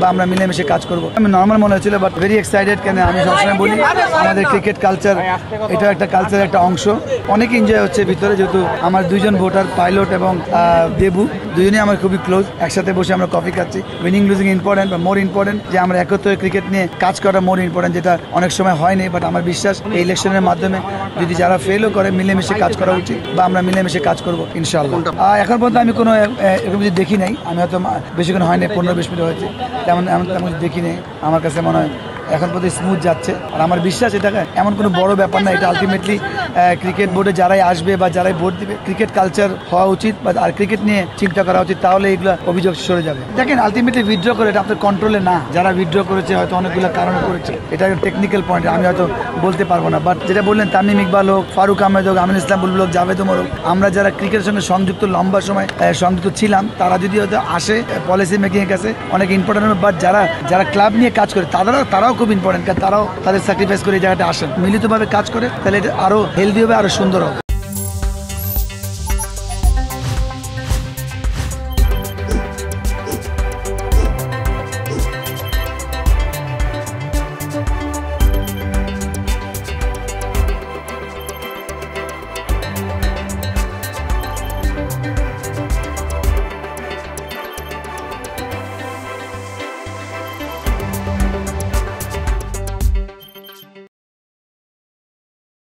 বা আমরা মিলেমিশে কাজ করব। আমি নর্মাল মনে হচ্ছিল, বাট ভেরি এক্সাইটেড। কেন আমি সবসময় বলি আমাদের ক্রিকেট কালচার, এটা একটা কালচারের একটা অংশ। অনেক এনজয় হচ্ছে ভিতরে, যেহেতু আমার দুইজন ভোটার পাইলট এবং দেবু দুজনেই আমার খুবই ক্লোজ। একসাথে বসে আমরা কফি খাচ্ছি। উইনিং লুজিং ইম্পর্টেন্ট, বা মোর ইম্পর্টেন্ট যে আমরা একত্রে ক্রিকেট নিয়ে কাজ করা মোর ইম্পর্টেন্ট, যেটা অনেক সময় হয়নি। বাট আমার বিশ্বাস এই ইলেকশনের মাধ্যমে যদি যারা ফেলও করে মিলেমিশে কাজ করা উচিত, বা আমরা মিলেমিশে কাজ করবো ইনশাআল্লাহ। এখন পর্যন্ত আমি কোনো এরকম কিছু দেখি নাই। আমি হয়তো বেশিক্ষণ হয়নি, 15-20 মিনিট হয়েছে, তেমন কিছু দেখি নেই। আমার কাছে মনে হয় এখন পর্যন্ত স্মুথ যাচ্ছে। আর আমার বিশ্বাস এটা এমন কোনো বড় ব্যাপার না। এটা আলটিমেটলি ক্রিকেট বোর্ডে যারাই আসবে বা যারাই ভোট দিবে, ক্রিকেট কালচার হওয়া উচিত বা আর ক্রিকেট নিয়ে চিন্তা করা উচিত, তাহলে এগুলো অভিযোগ সরে যাবে। দেখেন আলটিমেটলি উইথড্র করে এটা আপনার কন্ট্রোলে না। যারা উইথড্র করেছে হয়তো অনেকগুলো কারণে করেছে, এটা টেকনিক্যাল পয়েন্ট, আমি হয়তো বলতে পারবো না। বাট যেটা বললেন তামিম ইকবাল হোক, ফারুক আহমেদ হোক, আমিন ইসলাম বুলবুল হোক, জাভেদ ওমর হোক, আমরা যারা ক্রিকেটের সঙ্গে সংযুক্ত লম্বা সময় সংযুক্ত ছিলাম, তারা যদি হয়তো আসে পলিসি মেকিং এর কাছে অনেক ইম্পর্টেন্ট। বাট যারা ক্লাব নিয়ে কাজ করে তারাও খুব ইম্পর্টেন্ট, কারণ তারাও তাদের স্যাক্রিফাইস করে এই জায়গাটা আসেন, মিলিতভাবে কাজ করে, তাহলে এটা আরো হেলদি হবে, আরো সুন্দর হবে।